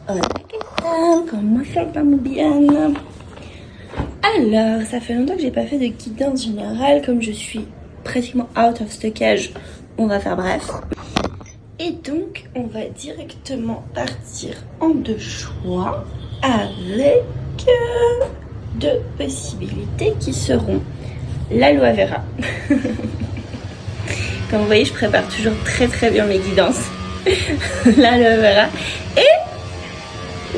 Hola, ¿qué tal? Comment ça va, mon bien? Alors, ça fait longtemps que j'ai pas fait de guidance générale. Comme je suis pratiquement out of stockage, on va faire bref. Et donc, on va directement partir en deux choix avec deux possibilités qui seront l'aloe vera. Comme vous voyez, je prépare toujours très très bien mes guidances. L'aloe vera et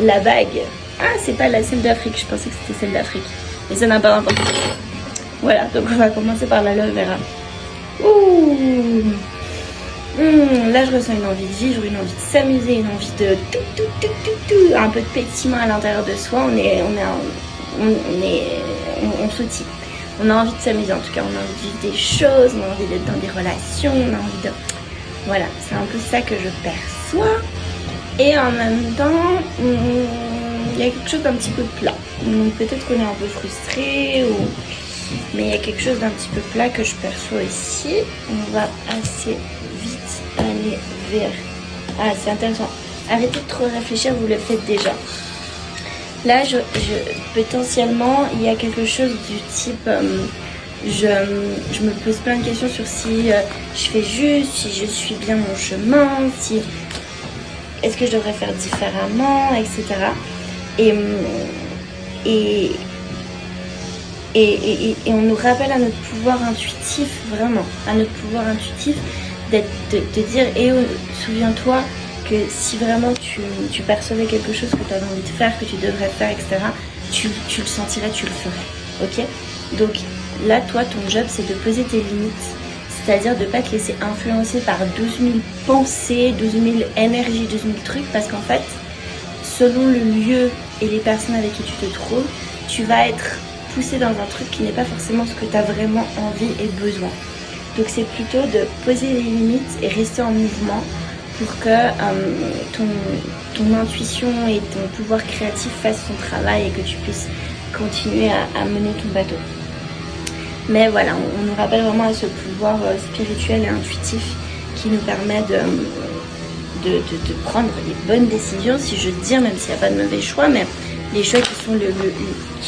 la bague. Ah, c'est pas celle d'Afrique, je pensais que c'était celle d'Afrique. Mais ça n'a pas d'importance. Voilà, donc on va commencer par l'aloe vera. Ouh. Là, je ressens une envie de vivre, une envie de s'amuser, une envie de tout, un peu de pétillement à l'intérieur de soi. On sautille. On a envie de s'amuser en tout cas, on a envie de vivre des choses, on a envie d'être dans des relations, on a envie de... Voilà, c'est un peu ça que je perçois. Et en même temps, il y a quelque chose d'un petit peu plat. Peut-être qu'on est un peu frustré, mais il y a quelque chose d'un petit peu plat que je perçois ici. On va assez vite aller vers... Ah, c'est intéressant. Arrêtez de trop réfléchir, vous le faites déjà. Là, potentiellement, il y a quelque chose du type... je me pose plein de questions sur si je fais juste, si je suis bien mon chemin, si... Est-ce que je devrais faire différemment, etc. Et on nous rappelle à notre pouvoir intuitif, vraiment, à notre pouvoir intuitif, de dire, souviens-toi que si vraiment tu percevais quelque chose que tu avais envie de faire, que tu devrais faire, etc., tu le sentirais, tu le ferais, ok? Donc là, toi, ton job, c'est de poser tes limites, c'est-à-dire de ne pas te laisser influencer par 12 000 pensées, 12 000 énergies, 12 000 trucs, parce qu'en fait, selon le lieu et les personnes avec qui tu te trouves, tu vas être poussé dans un truc qui n'est pas forcément ce que tu as vraiment envie et besoin. Donc c'est plutôt de poser les limites et rester en mouvement pour que ton intuition et ton pouvoir créatif fassent son travail et que tu puisses continuer à mener ton bateau. Mais voilà, on nous rappelle vraiment à ce pouvoir spirituel et intuitif qui nous permet de prendre les bonnes décisions, si je veux dire, même s'il n'y a pas de mauvais choix, mais les choix qui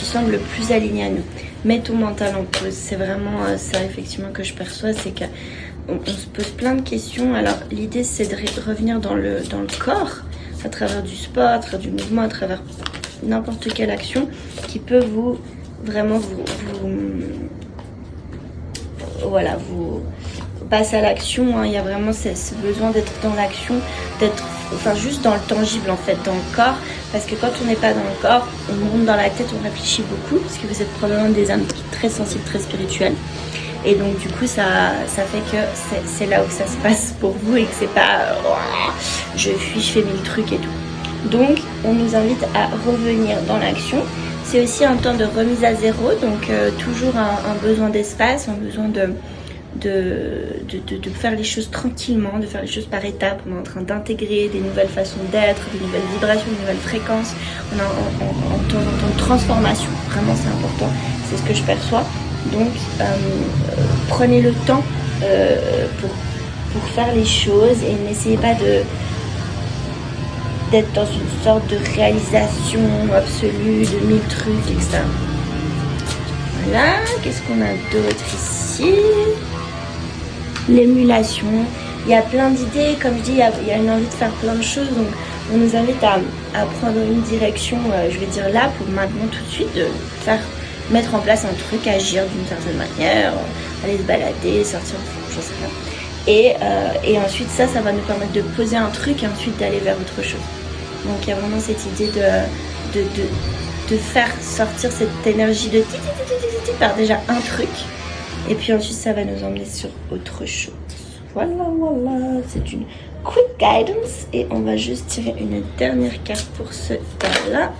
semblent le plus alignés à nous. Mets ton mental en pause, c'est vraiment ça effectivement que je perçois, c'est qu'on se pose plein de questions. Alors l'idée c'est de revenir dans le corps, à travers du sport, à travers du mouvement, à travers n'importe quelle action qui peut vous passer à l'action, hein. Il y a vraiment ce besoin d'être dans l'action, juste dans le tangible en fait, dans le corps, parce que quand on n'est pas dans le corps, on monte dans la tête, on réfléchit beaucoup, parce que vous êtes probablement des âmes très sensibles, très spirituelles, et donc du coup ça fait que c'est là où ça se passe pour vous et que c'est pas je fais 1000 trucs et tout. Donc on nous invite à revenir dans l'action. C'est aussi un temps de remise à zéro, donc toujours un besoin d'espace, un besoin de faire les choses tranquillement, de faire les choses par étapes. On est en train d'intégrer des nouvelles façons d'être, des nouvelles vibrations, des nouvelles fréquences. On est en temps de transformation, vraiment c'est important, c'est ce que je perçois. Donc prenez le temps pour faire les choses et n'essayez pas d'être dans une sorte de réalisation absolue de 1000 trucs, etc. Voilà, qu'est-ce qu'on a d'autre ici? L'émulation, il y a plein d'idées, comme je dis, il y a une envie de faire plein de choses, donc on nous invite à prendre une direction, je vais dire là, pour maintenant tout de suite, mettre en place un truc, agir d'une certaine manière, aller se balader, sortir, je sais pas. Et ensuite ça va nous permettre de poser un truc et ensuite d'aller vers autre chose. Donc il y a vraiment cette idée de faire sortir cette énergie de par déjà un truc. Et puis ensuite, ça va nous emmener sur autre chose. Voilà, c'est une quick guidance. Et on va juste tirer une dernière carte pour ce cas-là.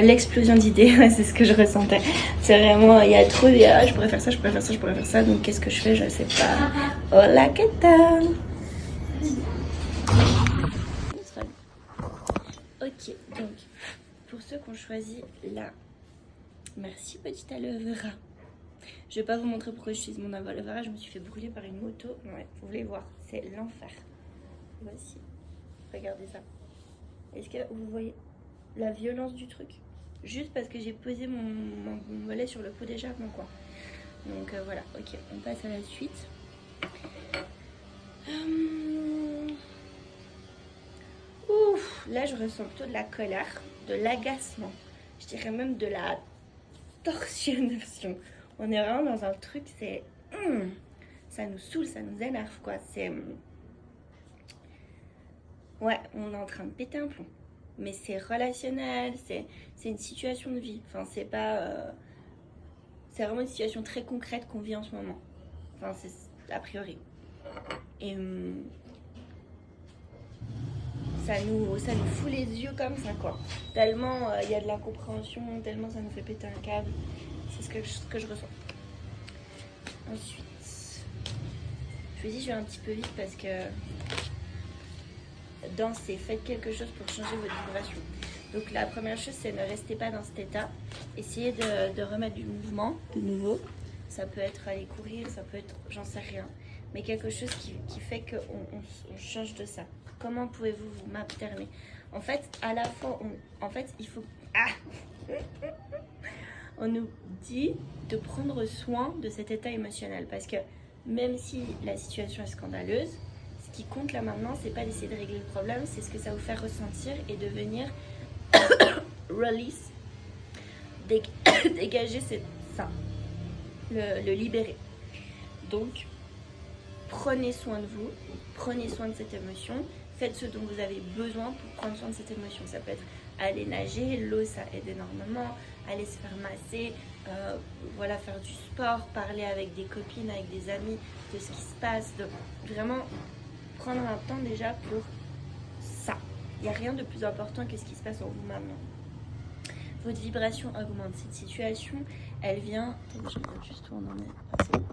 L'explosion d'idées, c'est ce que je ressentais. C'est vraiment, il y a trop, je pourrais faire ça, je pourrais faire ça, je pourrais faire ça. Donc qu'est-ce que je fais? Je sais pas. Hola, ¿qué tal? Ok, donc pour ceux qui ont choisi là, merci petite aloe vera. Je vais pas vous montrer pourquoi j'utilise mon aloe vera, je me suis fait brûler par une moto. Ouais, vous voulez voir, c'est l'enfer. Voici, regardez ça. Est-ce que vous voyez la violence du truc? Juste parce que j'ai posé mon mollet sur le pot d'échappement, quoi. Donc voilà, ok, on passe à la suite. Ouf, là je ressens plutôt de la colère, de l'agacement. Je dirais même de la torsionnation. On est vraiment dans un truc, c'est... ça nous saoule, ça nous énerve, quoi. C'est... ouais, on est en train de péter un plomb. Mais c'est relationnel, c'est une situation de vie. Enfin, c'est pas... c'est vraiment une situation très concrète qu'on vit en ce moment. Enfin, c'est a priori. Et... ça nous fout les yeux comme ça, quoi. Tellement il y a de l'incompréhension, tellement ça nous fait péter un câble. C'est ce que je ressens. Ensuite, je vous dis, je vais un petit peu vite parce que dansez, faites quelque chose pour changer votre vibration. Donc la première chose, c'est ne restez pas dans cet état. Essayez de remettre du mouvement de nouveau. Ça peut être aller courir, ça peut être, j'en sais rien. Mais quelque chose qui fait qu'on change de ça. Comment pouvez-vous vous materner? En fait, à la fois, il faut... Ah on nous dit de prendre soin de cet état émotionnel. Parce que même si la situation est scandaleuse, ce qui compte là maintenant, c'est pas d'essayer de régler le problème, c'est ce que ça vous fait ressentir et de venir release, dégager ça, le libérer. Donc, prenez soin de vous, prenez soin de cette émotion, faites ce dont vous avez besoin pour prendre soin de cette émotion. Ça peut être aller nager, l'eau ça aide énormément, aller se faire masser, voilà, faire du sport, parler avec des copines, avec des amis de ce qui se passe, de vraiment prendre un temps déjà pour ça. Il n'y a rien de plus important que ce qui se passe en vous maintenant. Votre vibration augmente. Cette situation, elle vient... attendez, je regarde juste où on en est. Ah, c'est bon.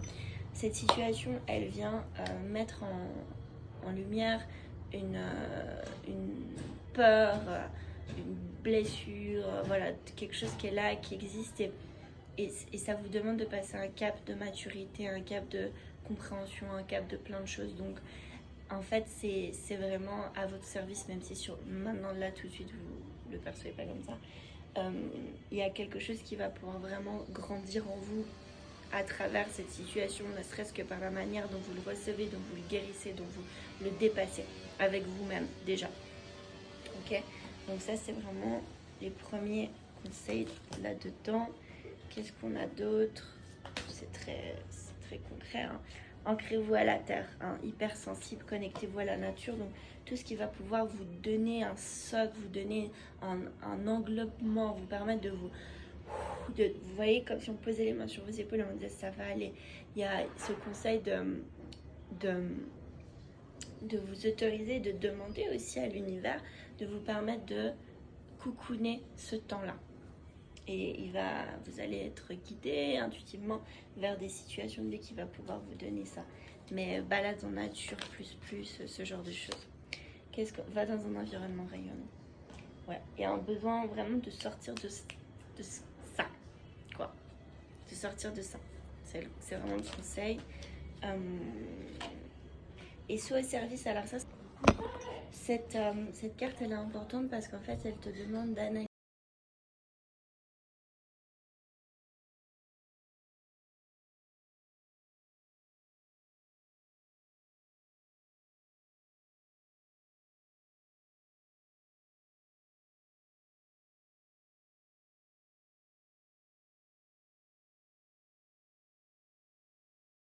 Cette situation, elle vient mettre en lumière une peur, une blessure, voilà, quelque chose qui est là, qui existe. Et ça vous demande de passer un cap de maturité, un cap de compréhension, un cap de plein de choses. Donc, en fait, c'est vraiment à votre service, même si maintenant, là, tout de suite, vous ne le percevez pas comme ça. Il y a quelque chose qui va pouvoir vraiment grandir en vous à travers cette situation, ne serait-ce que par la manière dont vous le recevez, dont vous le guérissez, dont vous le dépassez avec vous-même déjà. Ok? Donc ça, c'est vraiment les premiers conseils là-dedans. Qu'est-ce qu'on a d'autre? C'est très concret, hein. Ancrez-vous à la terre, hein, hypersensible, connectez-vous à la nature. Donc tout ce qui va pouvoir vous donner un socle, vous donner un englobement, vous permettre de vous voyez, comme si on posait les mains sur vos épaules et on disait ça va aller. Il y a ce conseil de vous autoriser, de demander aussi à l'univers de vous permettre de cocooner ce temps-là. Et vous allez être guidé intuitivement vers des situations de vie qui va pouvoir vous donner ça. Mais balade en nature, plus, ce genre de choses. Va dans un environnement rayonnant. Ouais, il y a un besoin vraiment de sortir de ça, quoi. De sortir de ça. C'est vraiment le conseil. Et soit au service, alors ça, cette carte, elle est importante parce qu'en fait, elle te demande d'analyser